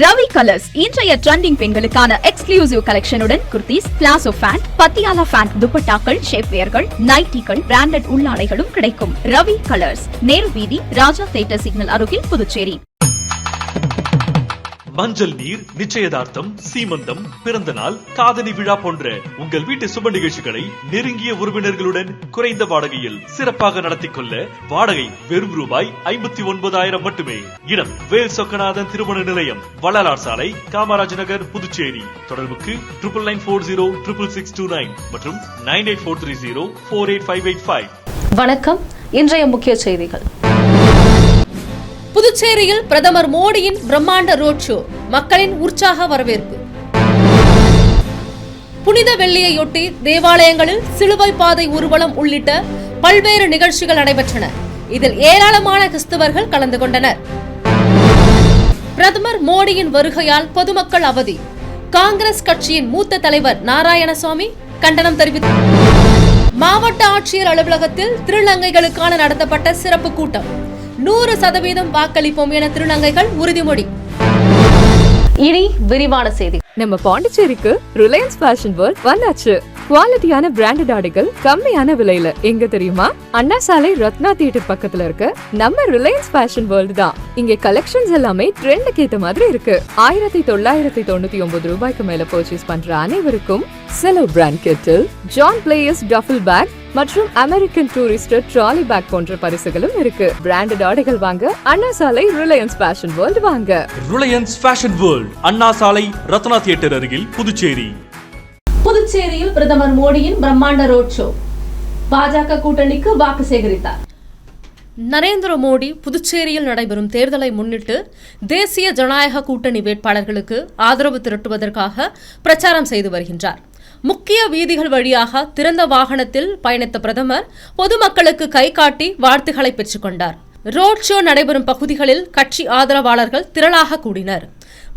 Ravi colours இன்றைய trending பெண்களுக்கான exclusive கலெக்ஷனுடன் kurtis, palazzo pant, Patiala pant, துப்பட்டாக்கள், ஷேப்வேர்கள், நைட்டிகள், பிராண்டட் உள்ளாடைகளும் கிடைக்கும். ரவி கலர்ஸ், நேரு வீதி, ராஜா தியேட்டர் சிக்னல் அருகில், புதுச்சேரி. மஞ்சள் நீர், நிச்சயதார்த்தம், சீமந்தம், பிறந்த நாள், காதணி விழா போன்ற உங்கள் வீட்டு சுப நிகழ்ச்சிகளை நெருங்கிய உறவினர்களுடன் குறைந்த வாடகையில் சிறப்பாக நடத்திக் கொள்ள வாடகை வெறும் ரூபாய் 59,000 மட்டுமே. இடம் வேல் சொக்கநாதன் திருமண நிலையம், வள்ளலார் சாலை, காமராஜ் நகர், புதுச்சேரி. தொடர்புக்கு 99406669 மற்றும் 9843048585. வணக்கம். இன்றைய முக்கிய செய்திகள். புதுச்சேரியில் பிரதமர் மோடியின் பிரம்மாண்ட ரோட் ஷோ, மக்களின் உற்சாக வரவேற்பு. புனித வெள்ளியையொட்டி தேவாலயங்களில் சிலுவை பாதை ஊர்வலம் உள்ளிட்ட பல்வேறு நிகழ்ச்சிகள் நடைபெற்றன. இதில் ஏராளமான கிறிஸ்தவர்கள் கலந்து கொண்டனர். பிரதமர் மோடியின் வருகையால் பொதுமக்கள் அவதி. காங்கிரஸ் கட்சியின் மூத்த தலைவர் நாராயணசாமி கண்டனம் தெரிவித்தார். மாவட்ட ஆட்சியர் அலுவலகத்தில் திருநங்கைகளுக்கான நடத்தப்பட்ட சிறப்பு கூட்டம். 100% வாக்களிப்போம் என திருநங்கைகள் உறுதிமொழி. இனி விரிவான செய்தி. நம்ம பாண்டிச்சேரிக்கு ரிலையன்ஸ் ஃபேஷன் வேர்ல்ட் வந்தாச்சு. குவாலிட்டியான பிராண்டட் ஆடைகள் கம்மியான விலையில. எங்க தெரியுமா? அண்ணா சாலை ரத்னா தியேட்டர் பக்கத்துல இருக்கு நம்ம ரிலையன்ஸ் ஃபேஷன் வேர்ல்ட் தான். இங்க கலெக்ஷன்ஸ் எல்லாமே ட்ரெண்டுக்கு ஏத்த மாதிரி இருக்கு. 1999 ரூபாய்க்கு மேல பர்ச்சேஸ் பண்ற அனைவருக்கும் Cello brand kettle, John Players duffel bag மற்றும் அமெரிக்கன் டூரிஸ்டர் ட்ராலி பேக் போன்ற பரிசுகளும் இருக்கு. பிராண்டட் ஆடைகள் வாங்க Anna Salai Reliance fashion world வாங்க. Reliance fashion world, Anna Salai Ratna theatre அருகில், புதுச்சேரி. புதுச்சேரியில் பிரதமர் மோடியின் பிரம்மாண்ட ரோட் ஷோ. பாஜக கூட்டணிக்கு வாக்கு சேகரித்தார். நரேந்திர மோடி புதுச்சேரியில் நடைபெறும் தேர்தலை முன்னிட்டு தேசிய ஜனநாயக கூட்டணி வேட்பாளர்களுக்கு ஆதரவு திரட்டுவதற்காக பிரச்சாரம் செய்து வருகின்றார். முக்கிய வீதிகள் வழியாக திறந்த வாகனத்தில் பயணித்த பிரதமர் பொதுமக்களுக்கு கை காட்டி வாழ்த்துக்களை பெற்றுக் கொண்டார். ரோட் ஷோ நடைபெறும் பகுதிகளில் கட்சி ஆதரவாளர்கள் திரளாக கூடினர்.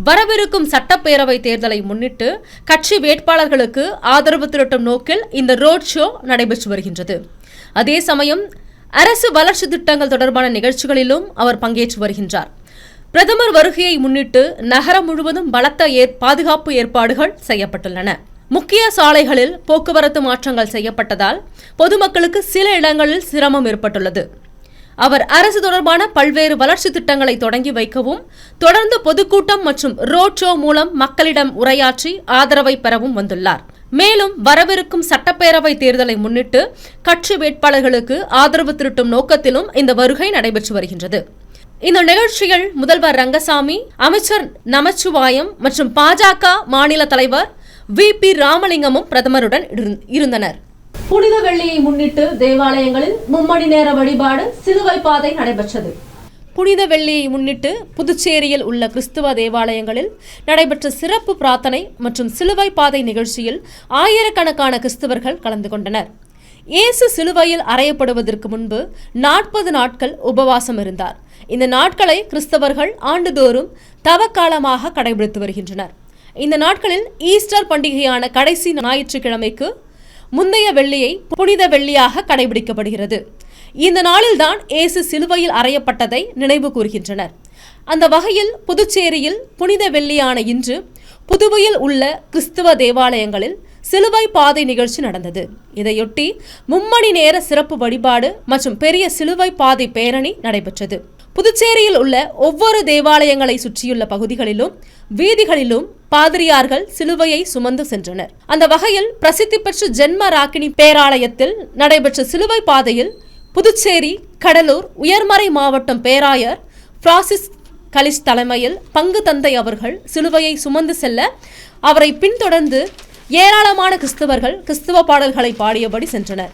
வரவிருக்கும் சட்டப்பேரவை தேர்தலை முன்னிட்டு கட்சி வேட்பாளர்களுக்கு ஆதரவு திரட்டும் நோக்கில் இந்த ரோட் ஷோ நடைபெற்று வருகின்றது. அதே சமயம் அரசு வளர்ச்சி திட்டங்கள் தொடர்பான நிகழ்ச்சிகளிலும் அவர் பங்கேற்று வருகின்றார். பிரதமர் வருகையை முன்னிட்டு நகரம் முழுவதும் பலத்த பாதுகாப்பு ஏற்பாடுகள் செய்யப்பட்டுள்ளன. முக்கிய சாலைகளில் போக்குவரத்து மாற்றங்கள் செய்யப்பட்டதால் பொதுமக்களுக்கு சில இடங்களில் சிரமம் ஏற்பட்டுள்ளது. அவர் அரசு தொடர்பான பல்வேறு வளர்ச்சி திட்டங்களை தொடங்கி வைக்கவும், தொடர்ந்து பொதுக்கூட்டம் மற்றும் ரோட் ஷோ மூலம் மக்களிடம் உரையாற்றி ஆதரவை பெறவும் வந்துள்ளார். மேலும் வரவிருக்கும் சட்டப்பேரவை தேர்தலை முன்னிட்டு கட்சி வேட்பாளர்களுக்கு ஆதரவு திரட்டும் நோக்கத்திலும் இந்த வருகை நடைபெற்று வருகின்றது. இந்த நிகழ்ச்சியில் முதல்வர் ரங்கசாமி, அமைச்சர் நமச்சிவாயம் மற்றும் பாஜக மாநில தலைவர் VP ராமலிங்கமும் பிரதமருடன் இருந்தனர். புனித வெள்ளியை முன்னிட்டு தேவாலயங்களில் 3 மணி நேர வழிபாடு, சிலுவை பாதை நடைபெற்றது. புனித வெள்ளியை முன்னிட்டு புதுச்சேரியில் உள்ள கிறிஸ்துவ தேவாலயங்களில் நடைபெற்ற சிறப்பு பிரார்த்தனை மற்றும் சிலுவை பாதை நிகழ்ச்சியில் ஆயிரக்கணக்கான கிறிஸ்தவர்கள் கலந்து கொண்டனர். இயேசு சிலுவையில் அறையப்படுவதற்கு முன்பு 40 நாட்கள் உபவாசம் இருந்தார். இந்த நாட்களை கிறிஸ்தவர்கள் ஆண்டுதோறும் தவக்காலமாக கடைபிடித்து வருகின்றனர். இந்த நாட்களில் ஈஸ்டர் பண்டிகையான கடைசி ஞாயிற்றுக்கிழமைக்கு முந்தைய வெள்ளியை புனித வெள்ளியாக கடைபிடிக்கப்படுகிறது. இந்த நாளில்தான் இயேசு சிலுவையில் அறையப்பட்டதை நினைவு கூறுகின்றனர். அந்த வகையில் புதுச்சேரியில் புனித வெள்ளியான இன்று புதுவையில் உள்ள கிறிஸ்துவ தேவாலயங்களில் சிலுவை பாதை நிகழ்ச்சி நடந்தது. இதையொட்டி 3 மணி நேர சிறப்பு வழிபாடு மற்றும் பெரிய சிலுவை பாதை பேரணி நடைபெற்றது. புதுச்சேரியில் உள்ள ஒவ்வொரு தேவாலயங்களை சுற்றியுள்ள பகுதிகளிலும் வீதிகளிலும் பாதிரியார்கள் சிலுவையை சுமந்து சென்றனர். அந்த வகையில் பிரசித்தி பெற்ற ஜென்ம ராக்கினி பேராலயத்தில் நடைபெற்ற சிலுவை பாதையில் புதுச்சேரி, கடலூர் உயர்மறை மாவட்டம் பேராயர் பிரான்சிஸ் கலிஸ் தலைமையில் பங்கு தந்தை அவர்கள் சிலுவையை சுமந்து செல்ல, அவரை பின்தொடர்ந்து ஏராளமான கிறிஸ்தவர்கள் கிறிஸ்தவ பாடல்களை பாடியபடி சென்றனர்.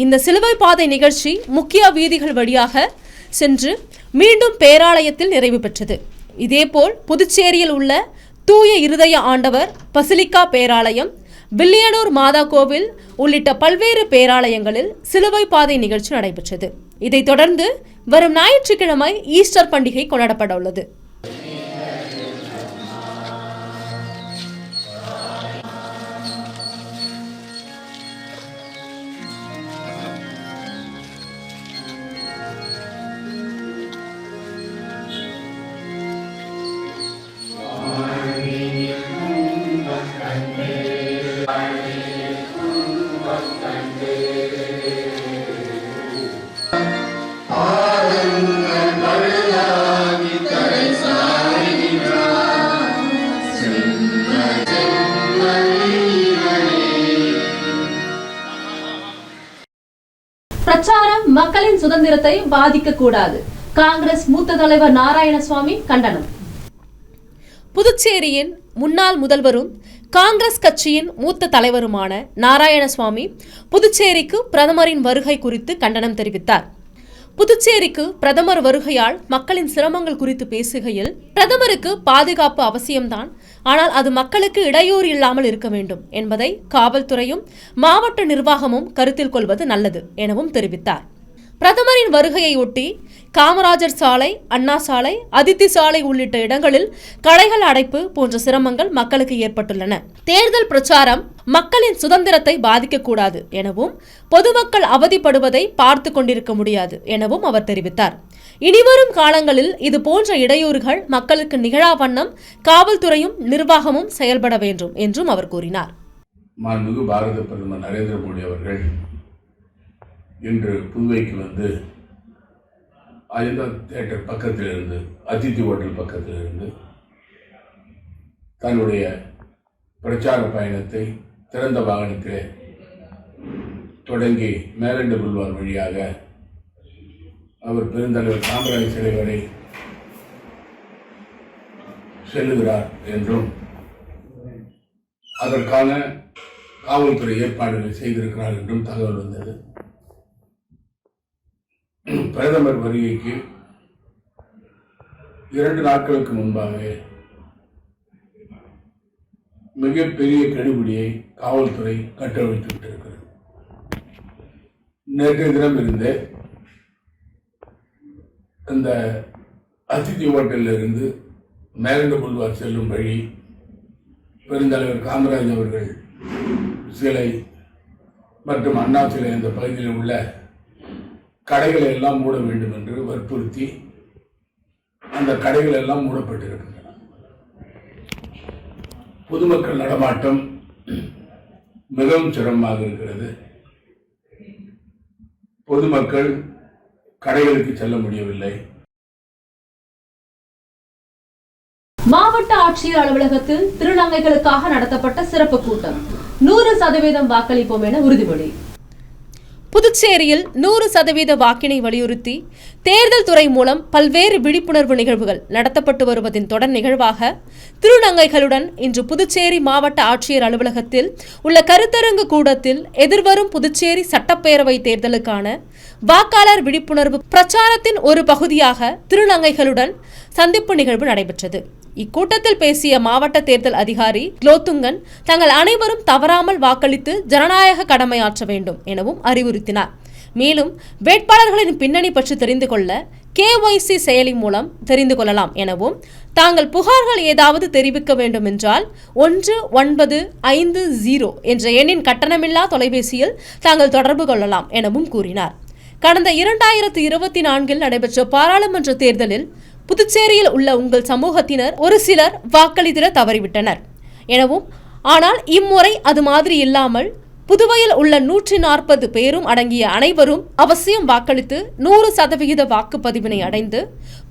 இந்த சிலுவை பாதை நிகழ்ச்சி முக்கிய வீதிகள் வழியாக சென்று மீண்டும் பேராலயத்தில் நிறைவு பெற்றது. இதேபோல் புதுச்சேரியில் உள்ள தூய இருதய ஆண்டவர் பசிலிக்கா பேராலயம், வில்லியனூர் மாதா கோவில் உள்ளிட்ட பல்வேறு பேராலயங்களில் சிலுவை பாதை நிகழ்ச்சி நடைபெற்றது. இதைத் தொடர்ந்து வரும் ஞாயிற்றுக்கிழமை ஈஸ்டர் பண்டிகை கொண்டாடப்பட உள்ளது. மக்களின் சுதந்திரத்தை பாதிக்க கூடாது. காங்கிரஸ் மூத்த தலைவர் நாராயணசுவாமி கண்டனம். புதுச்சேரியின் முன்னாள் முதல்வரும் காங்கிரஸ் கட்சியின் மூத்த தலைவருமான நாராயணசுவாமி புதுச்சேரிக்கு பிரதமரின் வருகை குறித்து கண்டனம் தெரிவித்தார். புதுச்சேரிக்கு பிரதமர் வருகையால் மக்களின் சிரமங்கள் குறித்து பேசுகையில், பிரதமருக்கு பாதுகாப்பு அவசியம்தான், ஆனால் அது மக்களுக்கு இடையூறு இல்லாமல் இருக்க வேண்டும் என்பதை காவல்துறையும் மாவட்ட நிர்வாகமும் கருத்தில் கொள்வது நல்லது எனவும் தெரிவித்தார். பிரதமரின் வருகையையொட்டி காமராஜர் சாலை, அண்ணா சாலை, அதித்தி சாலை உள்ளிட்ட இடங்களில் கடைகள் அடைப்பு போன்ற சிரமங்கள் மக்களுக்கு ஏற்பட்டுள்ளன. தேர்தல் பிரச்சாரம் மக்களின் சுதந்திரத்தை பாதிக்கக்கூடாது எனவும், பொதுமக்கள் அவதிப்படுவதை பார்த்து கொண்டிருக்க முடியாது எனவும் அவர் தெரிவித்தார். இனிவரும் காலங்களில் இது போன்ற இடையூறுகள் மக்களுக்கு நிகழா வண்ணம் காவல்துறையும் நிர்வாகமும் செயல்பட வேண்டும் என்றும் அவர் கூறினார். மாண்புமிகு பாரத பிரதமர் நரேந்திர மோடி அவர்கள் இன்று புதுவைக்கு வந்து அஜந்தா தியேட்டர் பக்கத்திலிருந்து, அதித்தி ஹோட்டல் பக்கத்திலிருந்து தன்னுடைய பிரச்சார பயணத்தை திறந்த வாகனத்திலே தொடங்கி மேலண்ட புல்வார் வழியாக அவர் பெருந்தலைவர் காமராஜர் சிலை வரை செல்லுகிறார் என்றும், அதற்கான காவல்துறை ஏற்பாடுகளை செய்திருக்கிறார் என்றும் தகவல் வந்தது. பிரதமர் வருகைக்கு 2 நாட்களுக்கு முன்பாகவே மிகப்பெரிய கெடுபிடியை காவல்துறை கட்டவிழ்த்து விட்டிருக்கிறது. நேற்றைய தினம் இருந்து இந்த அதித்தி ஹோட்டலில் இருந்து மேலண்ட புல்வார் செல்லும் வழி, பெருந்தலைவர் காமராஜ் அவர்கள் சிலை மற்றும் அண்ணா சிலை அந்த பகுதியில் உள்ள கடைகளை எல்லாம் மூட வேண்டும் என்று வற்புறுத்தி அந்த கடைகள் எல்லாம் மூடப்பட்டிருக்கின்றன. பொதுமக்கள் நடமாட்டம் மிகவும் சிரமமாக இருக்கிறது. பொதுமக்கள் கடைகளுக்கு செல்ல முடியவில்லை. மாவட்ட ஆட்சியர் அலுவலகத்தில் திருநங்கைகளுக்காக நடத்தப்பட்ட சிறப்பு கூட்டம். 100% வாக்களிப்போம் என உறுதிமொழி. புதுச்சேரியில் 100% வாக்கினை வலியுறுத்தி தேர்தல் துறை மூலம் பல்வேறு விழிப்புணர்வு நிகழ்வுகள் நடத்தப்பட்டு வருவதின் தொடர் நிகழ்வாக திருநங்கைகளுடன் இன்று புதுச்சேரி மாவட்ட ஆட்சியர் அலுவலகத்தில் உள்ள கருத்தரங்கு கூடத்தில் எதிர்வரும் புதுச்சேரி சட்டப்பேரவை தேர்தலுக்கான வாக்காளர் விழிப்புணர்வு பிரச்சாரத்தின் ஒரு பகுதியாக திருநங்கைகளுடன் சந்திப்பு நிகழ்வு நடைபெற்றது. இக்கூட்டத்தில் பேசிய மாவட்ட தேர்தல் அதிகாரி குலோத்துங்கன், தங்கள் அனைவரும் தவறாமல் வாக்களித்து ஜனநாயக கடமையாற்ற வேண்டும் எனவும் அறிவுறுத்தினார். மேலும் வேட்பாளர்களின் பின்னணி பற்றி தெரிந்து கொள்ள KYC செயலி மூலம் தெரிந்து கொள்ளலாம் எனவும், தாங்கள் புகார்கள் ஏதாவது தெரிவிக்க வேண்டும் என்றால் 1950 என்ற எண்ணின் கட்டணமில்லா தொலைபேசியில் தாங்கள் தொடர்பு கொள்ளலாம் எனவும் கூறினார். கடந்த 2024 நடைபெற்ற பாராளுமன்ற தேர்தலில் புதுச்சேரியில் உள்ள உங்கள் சமூகத்தினர் ஒரு சிலர் வாக்களித்திட தவறிவிட்டனர் எனவும், ஆனால் இம்முறை அது மாதிரி இல்லாமல் புதுவையில் உள்ள 140 பேரும் அடங்கிய அனைவரும் அவசியம் வாக்களித்து 100% வாக்குப்பதிவினை அடைந்து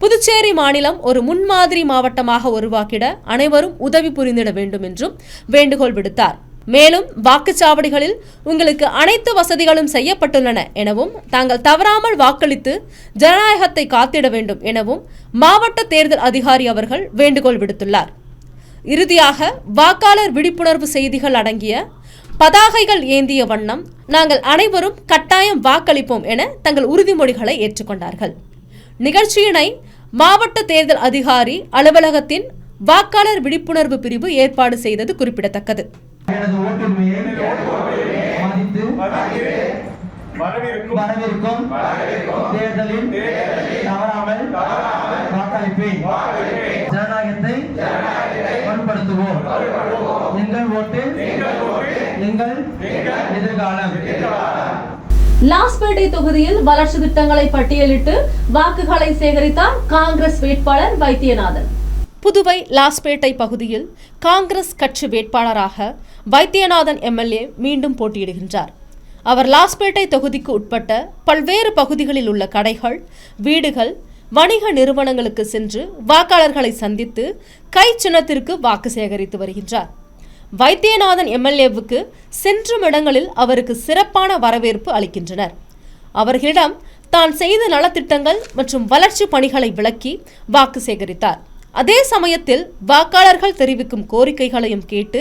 புதுச்சேரி மாநிலம் ஒரு முன்மாதிரி மாவட்டமாக உருவாக்கிட அனைவரும் உதவி புரிந்திட வேண்டும் என்றும் வேண்டுகோள் விடுத்தார். மேலும் வாக்குச்சாவடிகளில் உங்களுக்கு அனைத்து வசதிகளும் செய்யப்பட்டுள்ளன எனவும், தாங்கள் தவறாமல் வாக்களித்து ஜனநாயகத்தை காத்திட வேண்டும் எனவும் மாவட்ட தேர்தல் அதிகாரி அவர்கள் வேண்டுகோள் விடுத்துள்ளார். இறுதியாக வாக்காளர் விழிப்புணர்வு செய்திகள் அடங்கிய பதாகைகள் ஏந்திய வண்ணம் நாங்கள் அனைவரும் கட்டாயம் வாக்களிப்போம் என தங்கள் உறுதிமொழிகளை ஏற்றுக்கொண்டார்கள். நிகழ்ச்சியினை மாவட்ட தேர்தல் அதிகாரி அலுவலகத்தின் வாக்காளர் விழிப்புணர்வு பிரிவு ஏற்பாடு செய்தது குறிப்பிடத்தக்கது. வரவிருக்கும் தேர்தலில் தவறாமல் வாக்களிப்பேன். ஜனநாயகத்தை வலுப்படுத்துவோம். எங்கள் ஓட்டு எங்கள் எதிர்காலம். லாஸ்பேட்டை தொகுதியில் வளர்ச்சி திட்டங்களை பட்டியலிட்டு வாக்குகளை சேகரித்தார் காங்கிரஸ் வேட்பாளர் வைத்தியநாதன். புதுவை லாஸ்பேட்டை பகுதியில் காங்கிரஸ் கட்சி வேட்பாளராக வைத்தியநாதன் MLA மீண்டும் போட்டியிடுகின்றார். அவர் லாஸ்பேட்டை தொகுதிக்கு உட்பட்ட பல்வேறு பகுதிகளில் உள்ள கடைகள், வீடுகள், வணிக நிறுவனங்களுக்கு சென்று வாக்காளர்களை சந்தித்து கை சின்னத்திற்கு வாக்கு சேகரித்து வருகின்றார். வைத்தியநாதன் MLAவுக்கு சென்றும் இடங்களில் அவருக்கு சிறப்பான வரவேற்பு அளிக்கின்றனர். அவர்களிடம் தான் செய்த நலத்திட்டங்கள் மற்றும் வளர்ச்சி பணிகளை விளக்கி வாக்கு சேகரித்தார். அதே சமயத்தில் வாக்காளர்கள் தெரிவிக்கும் கோரிக்கைகளையும் கேட்டு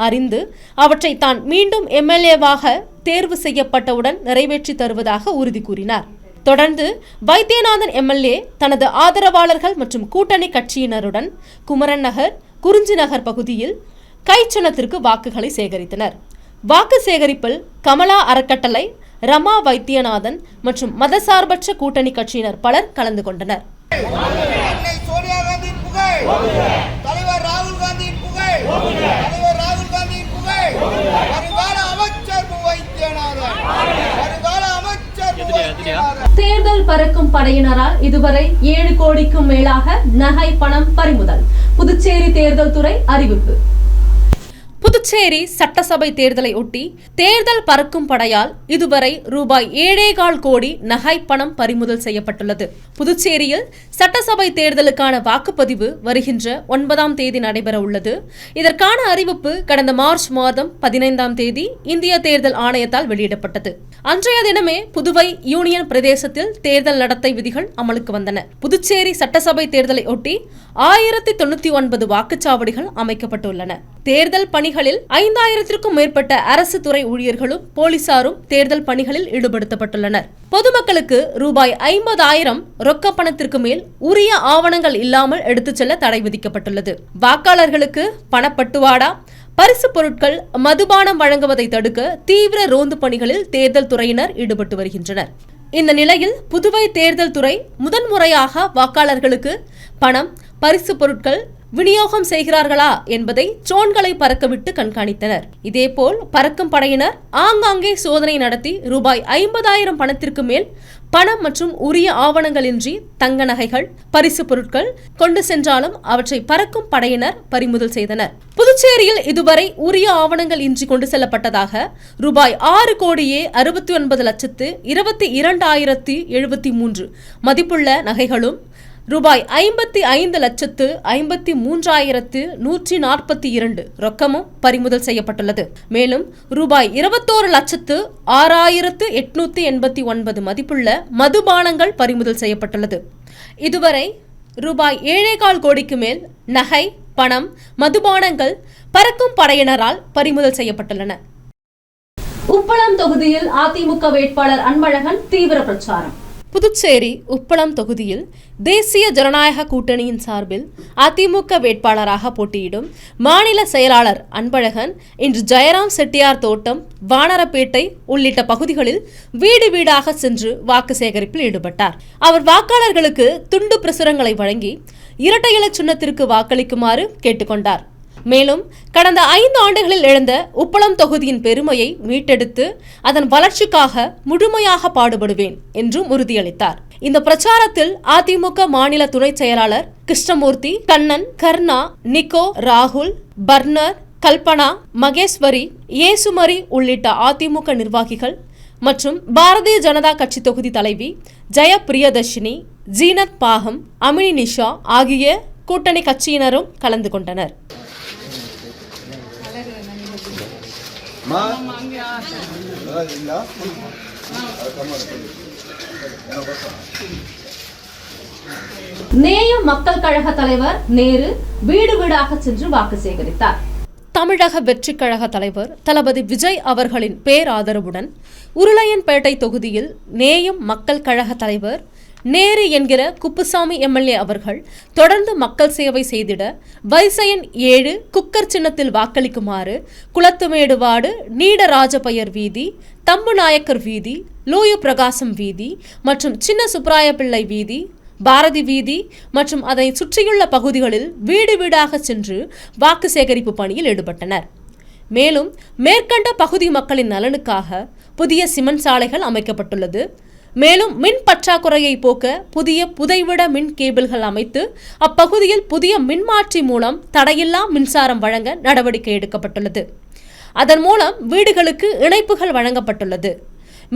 அறிந்து அவற்றை தான் மீண்டும் எம்எல்ஏவாக தேர்வு செய்யப்பட்டவுடன் நிறைவேற்றி தருவதாக உறுதி கூறினார். தொடர்ந்து வைத்தியநாதன் எம்எல்ஏ தனது ஆதரவாளர்கள் மற்றும் கூட்டணி கட்சியினருடன் குமரன் நகர், குறிஞ்சி நகர் பகுதியில் கைச்சின்னத்திற்கு வாக்குகளை சேகரித்தனர். வாக்கு சேகரிப்பில் கமலா அறக்கட்டளை, ரமா வைத்தியநாதன் மற்றும் மதசார்பற்ற கூட்டணி கட்சியினர் பலர் கலந்து கொண்டனர். சோனியா காந்தியின் புகழ், தலைவர் ராகுல் காந்தியின் புகழ், தலைவர் ராகுல் காந்தியின் புகழ், வருங்கால அமைச்சர் வைத்தியநாதன், வருங்கால அமைச்சர் வைத்தியநாதன். தேர்தல் பறக்கும் படையினரால் இதுவரை 7 கோடிக்கும் மேலாக நகை பணம் பறிமுதல். புதுச்சேரி தேர்தல் துறை அறிவிப்பு. புதுச்சேரி சட்டசபை தேர்தலை ஒட்டி தேர்தல் பறக்கும் படையால் இதுவரை ரூபாய் 7.25 கோடி நகை பணம் பறிமுதல் செய்யப்பட்டுள்ளது. புதுச்சேரியில் சட்டசபை தேர்தலுக்கான வாக்குப்பதிவு வருகின்ற 9ஆம் தேதி நடைபெற உள்ளது. இதற்கான அறிவிப்பு கடந்த மார்ச் மாதம் 15ஆம் தேதி இந்திய தேர்தல் ஆணையத்தால் வெளியிடப்பட்டது. அன்றைய தினமே புதுவை யூனியன் பிரதேசத்தில் தேர்தல் நடத்தை விதிகள் அமலுக்கு வந்தன. புதுச்சேரி சட்டசபை தேர்தலை ஒட்டி 1099 வாக்குச்சாவடிகள் அமைக்கப்பட்டுள்ளன. தேர்தல் பணிகளில் 5000க்கும் மேற்பட்ட அரசு துறை ஊழியர்களும் போலீசாரும் தேர்தல் பணிகளில் ஈடுபடுத்தப்பட்டுள்ளனர். பொதுமக்களுக்கு ரூபாய் 50,000 ரொக்க பணத்திற்கு மேல் உரிய ஆவணங்கள் இல்லாமல் எடுத்துச் செல்ல தடை விதிக்கப்பட்டுள்ளது. வாக்காளர்களுக்கு பணப்பட்டுவாடா, பரிசு பொருட்கள், மதுபானம் வழங்குவதை தடுக்க தீவிர ரோந்து பணிகளில் தேர்தல் துறையினர் ஈடுபட்டு வருகின்றனர். இந்த நிலையில் புதுவை தேர்தல் துறை முதன்முறையாக வாக்காளர்களுக்கு பணம், பரிசு பொருட்கள் விநியோகம் செய்கிறார்களா என்பதை ட்ரோன்களை பறக்கவிட்டு கண்காணித்தனர். இதேபோல் பறக்கும் படையினர் ஆங்காங்கே சோதனை நடத்தி ரூபாய் 50,000 பணத்திற்கு மேல் பணம் மற்றும் உரிய ஆவணங்களின்றி தங்க நகைகள், பரிசு பொருட்கள் கொண்டு சென்றாலும் அவற்றை பறக்கும் படையினர் பறிமுதல் செய்தனர். புதுச்சேரியில் இதுவரை உரிய ஆவணங்கள் இன்றி கொண்டு செல்லப்பட்டதாக ரூபாய் 6,69,22,073 மதிப்புள்ள நகைகளும் ரூபாய் 55,53,142 ரொக்கமும் பறிமுதல் செய்யப்பட்டுள்ளது. மேலும் ரூபாய் 21,06,889 மதிப்புள்ள மதுபானங்கள் பறிமுதல் செய்யப்பட்டுள்ளது. இதுவரை ரூபாய் 7.25 கோடிக்கு மேல் நகை, பணம், மதுபானங்கள் பறக்கும் படையினரால் பறிமுதல் செய்யப்பட்டுள்ளன. உப்பளம் தொகுதியில் அதிமுக வேட்பாளர் அன்பழகன் தீவிர பிரச்சாரம். புதுச்சேரி உப்பளம் தொகுதியில் தேசிய ஜனநாயக கூட்டணியின் சார்பில் அதிமுக வேட்பாளராக போட்டியிடும் மாநில செயலாளர் அன்பழகன் இன்று ஜெயராம் செட்டியார் தோட்டம், வானரப்பேட்டை உள்ளிட்ட பகுதிகளில் வீடு வீடாக சென்று வாக்கு சேகரிப்பில் ஈடுபட்டார். அவர் வாக்காளர்களுக்கு துண்டு பிரசுரங்களை வழங்கி இரட்டை இலை சின்னத்திற்கு வாக்களிக்குமாறு கேட்டுக்கொண்டார். மேலும் கடந்த 5 ஆண்டுகளில் இழந்த உப்பளம் தொகுதியின் பெருமையை மீட்டெடுத்து அதன் வளர்ச்சிக்காக முழுமையாக பாடுபடுவேன் என்றும் உறுதியளித்தார். இந்த பிரச்சாரத்தில் அதிமுக மாநில துணை செயலாளர் கிருஷ்ணமூர்த்தி, கண்ணன், கர்ணா, நிக்கோ, ராகுல், பர்னர், கல்பனா, மகேஸ்வரி, ஏசுமரி உள்ளிட்ட அதிமுக நிர்வாகிகள் மற்றும் பாரதிய ஜனதா கட்சி தொகுதி தலைவி ஜெயபிரியதர்ஷினி, ஜீனத் பாகம், அமினி நிஷா ஆகிய கூட்டணி கட்சியினரும் கலந்து கொண்டனர். நேயம் மக்கள் கழக தலைவர் நேரு வீடு வீடாக சென்று வாக்கு சேகரித்தார். தமிழக வெற்றிக் கழக தலைவர் தளபதி விஜய் அவர்களின் பேராதரவுடன் உருளையன்பேட்டை தொகுதியில் நேயம் மக்கள் கழக தலைவர் நேரு என்கிற குப்புசாமி எம்எல்ஏ அவர்கள் தொடர்ந்து மக்கள் சேவை செய்திட வைசையன் 7 குக்கர் சின்னத்தில் வாக்களிக்குமாறு குளத்துமேடு வார்டு, நீடராஜபயர் வீதி, தம்புநாயக்கர் வீதி, லூயு பிரகாசம் வீதி மற்றும் சின்ன சுப்ராயப்பிள்ளை வீதி, பாரதி வீதி மற்றும் அதை சுற்றியுள்ள பகுதிகளில் வீடு வீடாக சென்று வாக்கு சேகரிப்பு பணியில் ஈடுபட்டனர். மேலும் மேற்கண்ட பகுதி மக்களின் நலனுக்காக புதிய சிமெண்ட் சாலைகள் அமைக்கப்பட்டுள்ளது. மேலும் மின் பற்றாக்குறையை போக்க புதிய புதைவிட மின் கேபிள்கள் அமைத்து அப்பகுதியில் புதிய மின்மாற்றி மூலம் தடையில்லா மின்சாரம் வழங்க நடவடிக்கை எடுக்கப்பட்டுள்ளது. அதன் மூலம் வீடுகளுக்கு இணைப்புகள் வழங்கப்பட்டுள்ளது.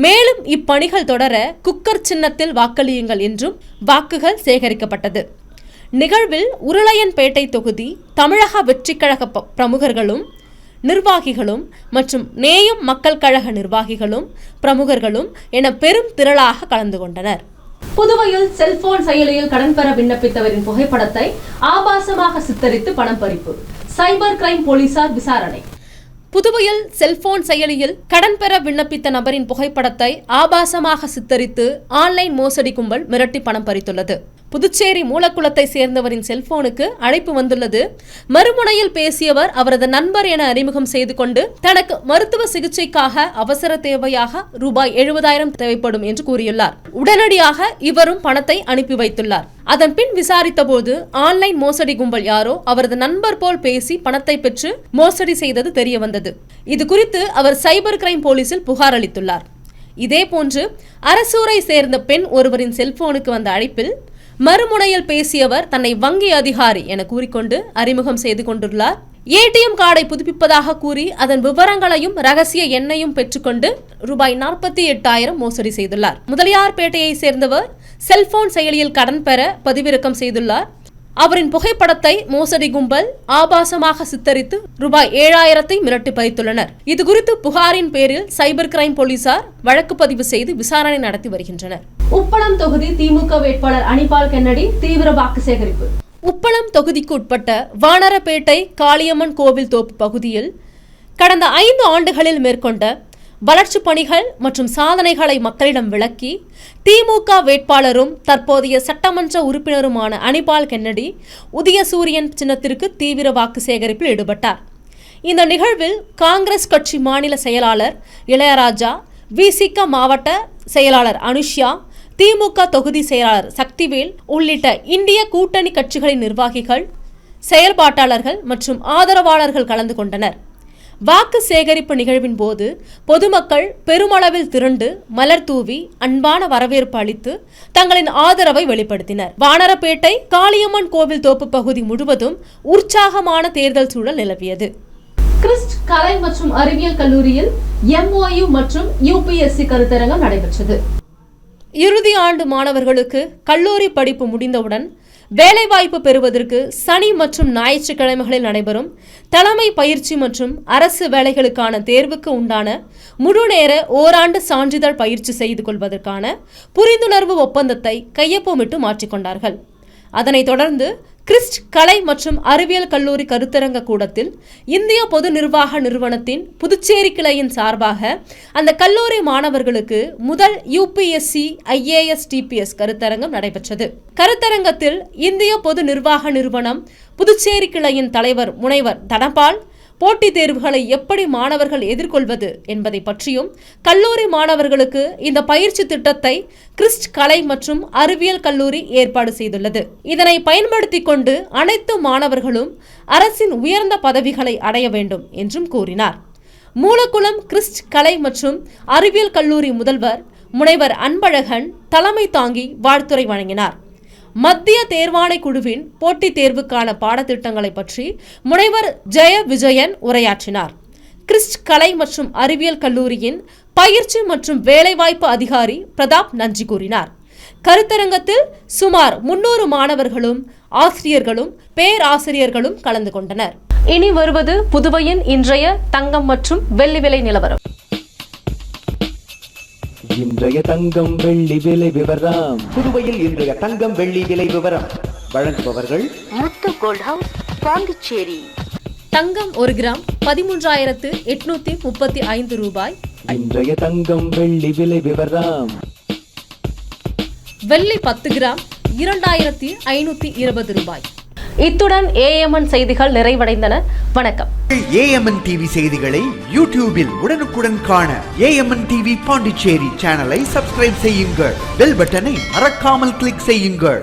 மேலும் இப்பணிகள் தொடர குக்கர் சின்னத்தில் வாக்களியுங்கள் என்றும் வாக்குகள் சேகரிக்கப்பட்டது. நிகழ்வில் உருளையன்பேட்டை தொகுதி தமிழக வெற்றிக் கழக பிரமுகர்களும் நிர்வாகிகளும் மற்றும் நேயம் மக்கள் கழக நிர்வாகிகளும் பிரமுகர்களும் என பெரும் திரளாக கலந்து கொண்டனர். புதுவையில் செல்போன் செயலியில் கடன் பெற விண்ணப்பித்தவரின் புகைப்படத்தை ஆபாசமாக சித்தரித்து பணம் பறிப்பு. சைபர் கிரைம் போலீசார் விசாரணை. புதுவையில் செல்போன் செயலியில் கடன் பெற விண்ணப்பித்த நபரின் புகைப்படத்தை ஆபாசமாக சித்தரித்து ஆன்லைன் மோசடி கும்பல் மிரட்டி பணம் பறித்துள்ளது. புதுச்சேரி மூலக்குளத்தை சேர்ந்தவரின் செல்போனுக்கு அழைப்பு வந்துள்ளது. மறுமுனையில் பேசியவர் அவரது நண்பர் என அறிமுகம் செய்து கொண்டு தனக்கு மருத்துவ சிகிச்சைக்காக அவசர தேவையாக ரூபாய் 70,000 தேவைப்படும் என்று கூறியுள்ளார். உடனடியாக இவரும் பணத்தை அனுப்பி வைத்துள்ளார். அதன் பின் விசாரித்த போது ஆன்லைன் மோசடி கும்பல் யாரோ அவரது நண்பர் போல் பேசி பணத்தை பெற்று மோசடி செய்தது தெரிய வந்தது. இது குறித்து அவர் சைபர் கிரைம் போலீசில் புகார் அளித்துள்ளார். இதேபோன்று அரசூரை சேர்ந்த பெண் ஒருவரின் செல்போனுக்கு வந்த அழைப்பில் மறுமுனையில் பேசியவர் தன்னை வங்கி அதிகாரி என கூறிக்கொண்டு அறிமுகம் செய்து கொண்டுள்ளார். ஏடிஎம் கார்டை புதுப்பிப்பதாக கூறி அதன் விவரங்களையும் ரகசிய எண்ணையும் பெற்றுக்கொண்டு ரூபாய் 48,000 மோசடி செய்துள்ளார். முதலியார்பேட்டையை சேர்ந்தவர் செல்போன் செயலியில் கடன் பெற பதிவிறக்கம் செய்துள்ளார். அவரின் புகைப்படத்தை மோசடி கும்பல் ஆபாசமாக சித்தரித்து ரூபாய் 7,000 மிரட்டி பறித்துள்ளனர். இதுகுறித்து புகாரின் பேரில் சைபர் கிரைம் போலீசார் வழக்கு பதிவு செய்து விசாரணை நடத்தி வருகின்றனர். உப்பளம் தொகுதி திமுக வேட்பாளர் அனிபால் கென்னடி தீவிர வாக்கு சேகரிப்பு. உப்பளம் தொகுதிக்கு உட்பட்ட வானரப்பேட்டை காளியம்மன் கோவில் தோப்பு பகுதியில் கடந்த 5 ஆண்டுகளில் மேற்கொண்ட வளர்ச்சிப் பணிகள் மற்றும் சாதனைகளை மக்களிடம் விளக்கி திமுக வேட்பாளரும் தற்போதைய சட்டமன்ற உறுப்பினருமான அனிபால் கென்னடி உதயசூரியன் சின்னத்திற்கு தீவிர வாக்கு சேகரிப்பில் ஈடுபட்டார். இந்த நிகழ்வில் காங்கிரஸ் கட்சி மாநில செயலாளர் இளையராஜா, விசிக மாவட்ட செயலாளர் அனுஷ்யா, திமுக தொகுதி செயலாளர் சக்திவேல் உள்ளிட்ட இந்திய கூட்டணி கட்சிகளின் நிர்வாகிகள், செயல்பாட்டாளர்கள் மற்றும் ஆதரவாளர்கள் கலந்து கொண்டனர். வாக்கு சேகரிப்பு நிகழ்வின் போது பொதுமக்கள் பெருமளவில் திரண்டு மலர் தூவி அன்பான வரவேற்பு அளித்து தங்களின் ஆதரவை வெளிப்படுத்தினர். வானரப்பேட்டை காளியம்மன் கோவில் தோப்பு பகுதி முழுவதும் உற்சாகமான தேர்தல் சூழல் நிலவியது. கிறிஸ்ட் கலை மற்றும் அறிவியல் கல்லூரியில் MOU மற்றும் UPSC கருத்தரங்கம் நடைபெற்றது. இறுதி ஆண்டு மாணவர்களுக்கு கல்லூரி படிப்பு முடிந்தவுடன் வேலைவாய்ப்பு பெறுவதற்கு சனி மற்றும் ஞாயிற்றுக்கிழமைகளில் நடைபெறும் தலைமை பயிற்சி மற்றும் அரசு வேலைகளுக்கான தேர்வுக்கு உண்டான முழுநேர ஓராண்டு சான்றிதழ் பயிற்சி செய்து கொள்வதற்கான புரிந்துணர்வு ஒப்பந்தத்தை கையொப்பமிட்டு மாற்றிக்கொண்டார்கள். அதனைத் தொடர்ந்து கிறிஸ்ட் கலை மற்றும் அறிவியல் கல்லூரி கருத்தரங்க கூடத்தில் இந்திய பொது நிர்வாக நிறுவனத்தின் புதுச்சேரி கிளையின் சார்பாக அந்த கல்லூரி மாணவர்களுக்கு முதல் UPSC IAS TPS கருத்தரங்கம் நடைபெற்றது. கருத்தரங்கத்தில் இந்திய பொது நிர்வாக நிறுவனம் புதுச்சேரி கிளையின் தலைவர் முனைவர் தனபால் போட்டித் தேர்வுகளை எப்படி மாணவர்கள் எதிர்கொள்வது என்பதை பற்றியும் கல்லூரி மாணவர்களுக்கு இந்த பயிற்சி திட்டத்தை கிறிஸ்ட் கலை மற்றும் அறிவியல் கல்லூரி ஏற்பாடு செய்துள்ளது. இதனை பயன்படுத்திக் கொண்டு அனைத்து மாணவர்களும் அரசின் உயர்ந்த பதவிகளை அடைய வேண்டும் என்றும் கூறினார். மூலக்குளம் கிறிஸ்ட் கலை மற்றும் அறிவியல் கல்லூரி முதல்வர் முனைவர் அன்பழகன் தலைமை தாங்கி வாழ்த்துரை வழங்கினார். மத்திய தேர்வாணை குழுவின் போட்டித் தேர்வுக்கான பாடத்திட்டங்களை பற்றி முனைவர் ஜெய விஜயன் உரையாற்றினார். கிறிஸ்ட் கலை மற்றும் அறிவியல் கல்லூரியின் பயிற்சி மற்றும் வேலைவாய்ப்பு அதிகாரி பிரதாப் நன்றி கூறினார். கருத்தரங்கத்தில் சுமார் 300 மாணவர்களும் ஆசிரியர்களும் பேராசிரியர்களும் கலந்து கொண்டனர். இனி வருவது புதுவையின் இன்றைய தங்கம் மற்றும் வெள்ளி விலை நிலவரம். இன்றைய தங்கம் வெள்ளி விலை விவரம். புதுவையில் இன்றைய தங்கம் வெள்ளி விலை விவரம் வழங்குபவர்கள் முத்து கோல்ட் ஹவுஸ், பாண்டிச்சேரி. தங்கம் 1 கிராம் 13,835 ரூபாய். இன்றைய தங்கம் வெள்ளி விலை விவரம். வெள்ளி 10 கிராம் 2,520 ரூபாய். இத்துடன் AMN செய்திகள் நிறைவடைந்தன. வணக்கம். AMN TV செய்திகளை யூடியூபில் உடனுக்குடன் காண AMN TV பாண்டிச்சேரி சேனலை சப்ஸ்கிரைப் செய்யுங்கள். பெல் பட்டனை மறக்காமல் கிளிக் செய்யுங்கள்.